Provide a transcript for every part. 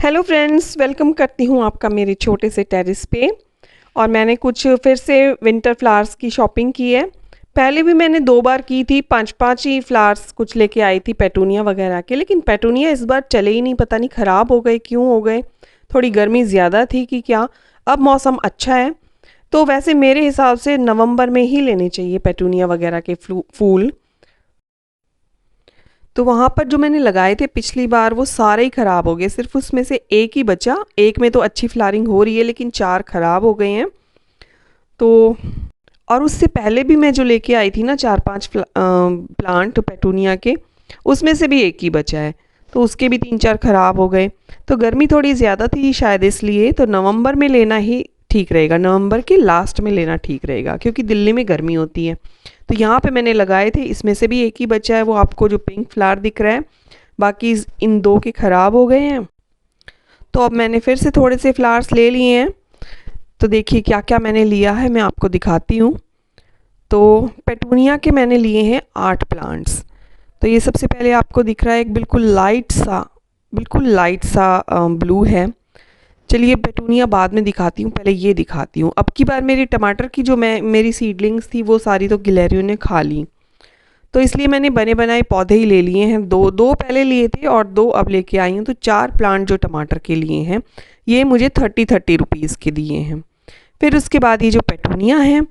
Hello friends, welcome करती हूँ आपका मेरे छोटे से टेरेस पे। और मैंने कुछ फिर से विंटर फ्लावर्स की शॉपिंग की है। पहले भी मैंने 2 बार की थी, पांच पांच ही फ्लावर्स कुछ लेके आई थी पेटूनिया वगैरह के, लेकिन पेटूनिया इस बार चले ही नहीं, पता नहीं ख़राब हो गए, क्यों हो गए। थोड़ी गर्मी ज़्यादा थी कि क्या। अब मौसम अच्छा है तो वैसे मेरे हिसाब से नवंबर में ही लेने चाहिए पेटूनिया वगैरह के फूल। तो वहाँ पर जो मैंने लगाए थे पिछली बार वो सारे ही ख़राब हो गए, सिर्फ उसमें से एक ही बचा। एक में तो अच्छी फ्लावरिंग हो रही है लेकिन 4 ख़राब हो गए हैं। तो और उससे पहले भी मैं जो लेके आई थी ना 4-5 प्लांट पेटूनिया के, उसमें से भी एक ही बचा है, तो उसके भी 3-4 ख़राब हो गए। तो गर्मी थोड़ी ज़्यादा थी शायद इसलिए, तो नवंबर में लेना ही ठीक रहेगा, नवंबर के लास्ट में लेना ठीक रहेगा क्योंकि दिल्ली में गर्मी होती है। तो यहाँ पे मैंने लगाए थे, इसमें से भी एक ही बचा है, वो आपको जो पिंक फ्लावर दिख रहा है। बाकी इन 2 के ख़राब हो गए हैं। तो अब मैंने फिर से थोड़े से फ्लावर्स ले लिए हैं। तो देखिए क्या क्या मैंने लिया है, मैं आपको दिखाती हूँ। तो पेटूनिया के मैंने लिए हैं 8 प्लांट्स। तो ये सबसे पहले आपको दिख रहा है एक बिल्कुल लाइट सा ब्लू है। चलिए पेटूनिया बाद में दिखाती हूँ, पहले ये दिखाती हूँ। अब की बार मेरी टमाटर की जो मेरी सीडलिंग्स थी वो सारी तो गिलहरियों ने खा ली, तो इसलिए मैंने बने बनाए पौधे ही ले लिए हैं। दो पहले लिए थे और 2 अब लेके आई हूँ। तो 4 प्लांट जो टमाटर के लिए हैं ये मुझे 30 रुपीज़ के दिए हैं। फिर उसके बाद ये जो पेटूनिया है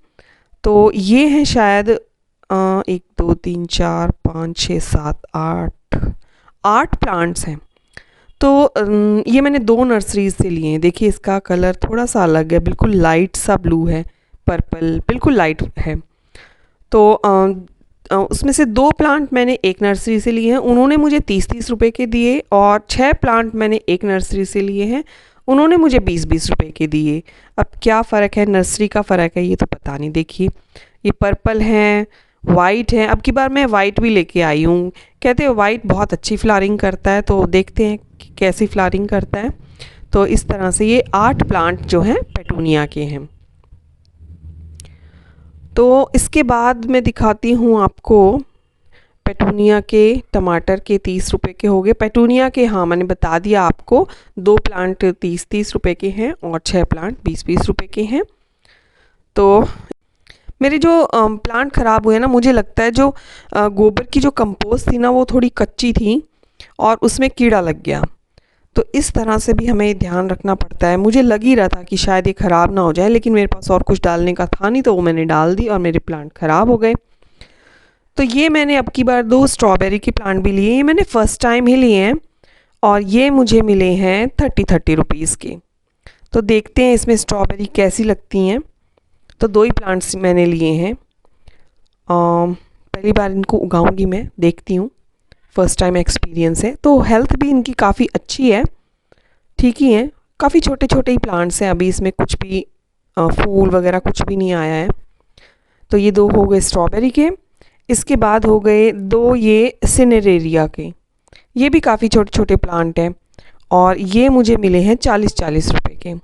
तो ये हैं शायद 1 2 3 4 5 6 7 8 प्लांट्स हैं। तो ये मैंने 2 नर्सरीज से लिए हैं। देखिए इसका कलर थोड़ा सा अलग है, बिल्कुल लाइट सा ब्लू है, पर्पल बिल्कुल लाइट है। तो उसमें से 2 प्लांट मैंने एक नर्सरी से लिए हैं, उन्होंने मुझे 30-30 रुपए के दिए। और 6 प्लांट मैंने एक नर्सरी से लिए हैं, उन्होंने मुझे 20-20 रुपए के दिए। अब क्या फ़र्क है, नर्सरी का फ़र्क है ये तो पता नहीं। देखिए ये पर्पल हैं, वाइट हैं। अब की बार मैं वाइट भी लेके आई हूँ, कहते हैं वाइट बहुत अच्छी फ्लावरिंग करता है, तो देखते हैं कि कैसी फ्लावरिंग करता है। तो इस तरह से ये 8 प्लांट जो हैं पेटूनिया के हैं। तो इसके बाद मैं दिखाती हूँ आपको पेटूनिया के टमाटर के 30 रुपए के हो गए। पेटूनिया के हाँ मैंने बता दिया आपको, 2 प्लांट 30-30 रुपए के हैं और 6 प्लांट 20-20 रुपए के हैं। तो मेरे जो प्लांट ख़राब हुए ना, मुझे लगता है जो गोबर की जो कंपोस्ट थी ना वो थोड़ी कच्ची थी और उसमें कीड़ा लग गया। तो इस तरह से भी हमें ध्यान रखना पड़ता है। मुझे लग ही रहा था कि शायद ये ख़राब ना हो जाए, लेकिन मेरे पास और कुछ डालने का था नहीं, तो वो मैंने डाल दी और मेरे प्लांट ख़राब हो गए। तो ये मैंने अब की बार 2 स्ट्रॉबेरी के प्लांट भी लिए, ये मैंने फ़र्स्ट टाइम ही लिए हैं और ये मुझे मिले हैं 30 रुपीज़ के। तो देखते हैं इसमें स्ट्रॉबेरी कैसी लगती हैं। तो 2 ही प्लांट्स मैंने लिए हैं। पहली बार इनको उगाऊंगी मैं, देखती हूँ, फ़र्स्ट टाइम एक्सपीरियंस है। तो हेल्थ भी इनकी काफ़ी अच्छी है, ठीक ही है। काफ़ी छोटे छोटे ही प्लांट्स हैं, अभी इसमें कुछ भी फूल वगैरह कुछ भी नहीं आया है। तो ये 2 हो गए स्ट्रॉबेरी के। इसके बाद हो गए 2 ये सिनेरेरिया के, ये भी काफ़ी छोटे छोटे प्लांट हैं और ये मुझे मिले हैं 40-40 रुपए के।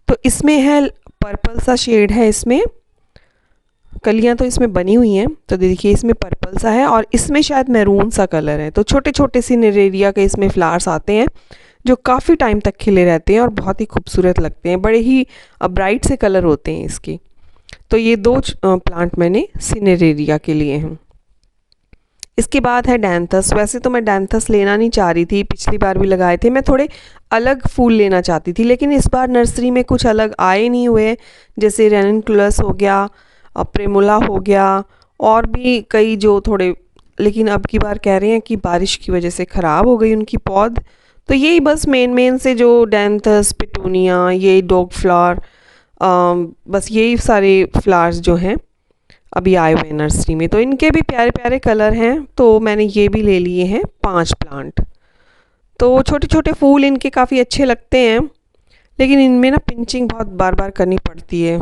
तो इसमें है पर्पल सा शेड है, इसमें कलियां तो इसमें बनी हुई हैं। तो देखिए इसमें पर्पल सा है और इसमें शायद मैरून सा कलर है। तो छोटे छोटे सिनेरेरिया के इसमें फ्लावर्स आते हैं जो काफ़ी टाइम तक खिले रहते हैं और बहुत ही खूबसूरत लगते हैं, बड़े ही ब्राइट से कलर होते हैं इसके। तो ये 2 प्लांट मैंने सिनेरेरिया के लिए हैं। इसके बाद है डैंथस। वैसे तो मैं डैंथस लेना नहीं चाह रही थी, पिछली बार भी लगाए थे, मैं थोड़े अलग फूल लेना चाहती थी, लेकिन इस बार नर्सरी में कुछ अलग आए नहीं हुए। जैसे रेननकुलस हो गया, प्रेमुला हो गया और भी कई जो थोड़े, लेकिन अब की बार कह रहे हैं कि बारिश की वजह से ख़राब हो गई उनकी पौध। तो यही बस मेन से जो डैंथस, पिटूनिया, ये डॉग फ्लावर, बस यही सारे फ्लावर्स जो हैं अभी आए हुए हैं नर्सरी में। तो इनके भी प्यारे प्यारे कलर हैं, तो मैंने ये भी ले लिए हैं 5 प्लांट। तो छोटे छोटे फूल इनके काफ़ी अच्छे लगते हैं, लेकिन इनमें ना पिंचिंग बहुत बार बार करनी पड़ती है,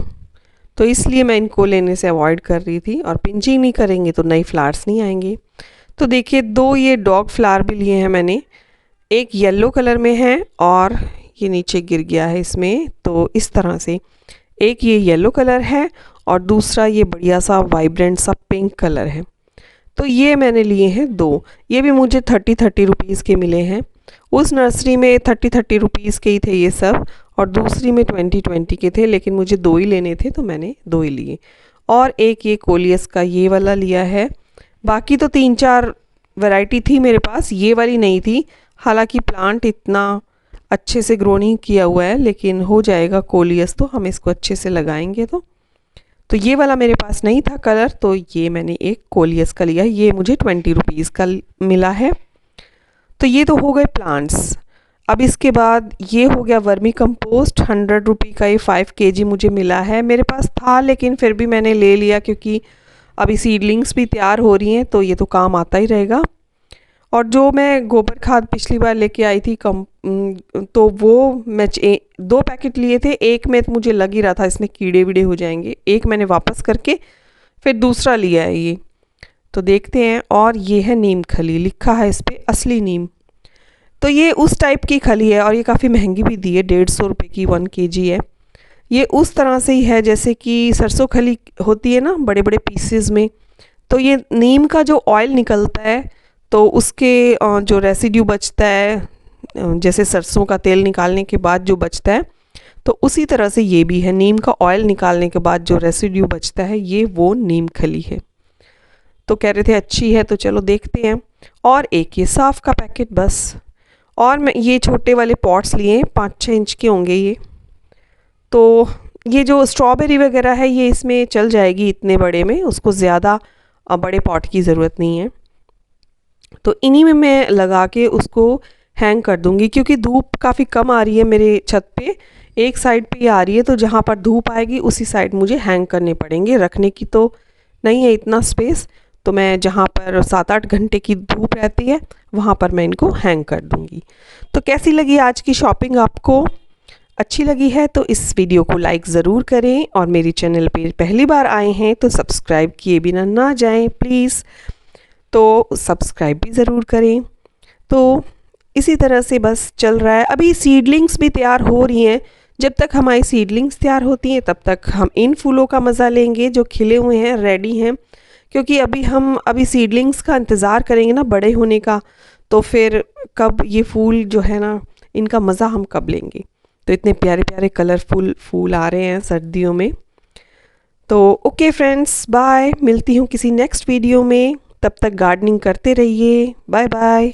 तो इसलिए मैं इनको लेने से अवॉइड कर रही थी। और पिंचिंग नहीं करेंगे तो नए फ्लावर्स नहीं आएंगे। तो देखिए 2 ये डॉग फ्लावर भी लिए हैं मैंने, एक येलो कलर में है और ये नीचे गिर गया है इसमें। तो इस तरह से एक ये येलो कलर है और दूसरा ये बढ़िया सा वाइब्रेंट सा पिंक कलर है। तो ये मैंने लिए हैं 2, ये भी मुझे 30 रुपीज़ के मिले हैं। उस नर्सरी में 30 रुपीज़ के ही थे ये सब, और दूसरी में 20 के थे, लेकिन मुझे 2 ही लेने थे तो मैंने 2 ही लिए। और एक ये कोलियस का ये वाला लिया है। बाकी तो 3-4 वैरायटी थी मेरे पास, ये वाली नहीं थी। हालांकि प्लांट इतना अच्छे से ग्रो नहीं किया हुआ है, लेकिन हो जाएगा कोलियस तो हम इसको अच्छे से लगाएंगे। तो ये वाला मेरे पास नहीं था कलर, तो ये मैंने एक कोलियस का लिया। ये मुझे 20 रुपीज़ का मिला है। तो ये तो हो गए प्लांट्स। अब इसके बाद ये हो गया वर्मी कंपोस्ट, 100 रुपये का ये 5 kg मुझे मिला है। मेरे पास था लेकिन फिर भी मैंने ले लिया, क्योंकि अभी सीडलिंग्स भी तैयार हो रही हैं तो ये तो काम आता ही रहेगा। और जो मैं गोबर खाद पिछली बार लेके आई थी तो वो मैं 2 पैकेट लिए थे। एक में तो मुझे लग ही रहा था इसमें कीड़े वीड़े हो जाएंगे, एक मैंने वापस करके फिर दूसरा लिया है ये। तो देखते हैं। और ये है नीम खली, लिखा है इस पर असली नीम। तो ये उस टाइप की खली है और ये काफ़ी महंगी भी दी है, 150 रुपये की 1 kg है। ये उस तरह से ही है जैसे कि सरसों खली होती है ना, बड़े बड़े पीसेस में। तो ये नीम का जो ऑयल निकलता है तो उसके जो रेसिड्यू बचता है, जैसे सरसों का तेल निकालने के बाद जो बचता है, तो उसी तरह से ये भी है। नीम का ऑयल निकालने के बाद जो रेसिड्यू बचता है ये वो नीम खली है। तो कह रहे थे अच्छी है, तो चलो देखते हैं। और एक ये साफ़ का पैकेट बस। और मैं ये छोटे वाले पॉट्स लिए, 5-6 इंच के होंगे ये। तो ये जो स्ट्रॉबेरी वगैरह है ये इसमें चल जाएगी इतने बड़े में, उसको ज़्यादा बड़े पॉट की ज़रूरत नहीं है। तो इन्हीं में मैं लगा के उसको हैंग कर दूंगी, क्योंकि धूप काफ़ी कम आ रही है मेरे छत पे। एक साइड पे आ रही है, तो जहाँ पर धूप आएगी उसी साइड मुझे हैंग करने पड़ेंगे। रखने की तो नहीं है इतना स्पेस, तो मैं जहाँ पर 7-8 घंटे की धूप रहती है वहाँ पर मैं इनको हैंग कर दूंगी। तो कैसी लगी आज की शॉपिंग आपको? अच्छी लगी है तो इस वीडियो को लाइक ज़रूर करें, और मेरी चैनल पे पहली बार आए हैं तो सब्सक्राइब किए बिना ना जाएं प्लीज़। तो सब्सक्राइब भी ज़रूर करें। तो इसी तरह से बस चल रहा है। अभी सीडलिंग्स भी तैयार हो रही हैं। जब तक हमारी सीडलिंग्स तैयार होती हैं तब तक हम इन फूलों का मज़ा लेंगे जो खिले हुए हैं, रेडी हैं। क्योंकि अभी सीडलिंग्स का इंतज़ार करेंगे ना बड़े होने का, तो फिर कब ये फूल जो है ना, इनका मज़ा हम कब लेंगे। तो इतने प्यारे प्यारे कलरफुल फूल आ रहे हैं सर्दियों में। तो ओके फ्रेंड्स, बाय। मिलती हूँ किसी नेक्स्ट वीडियो में। तब तक गार्डनिंग करते रहिए। Bye bye.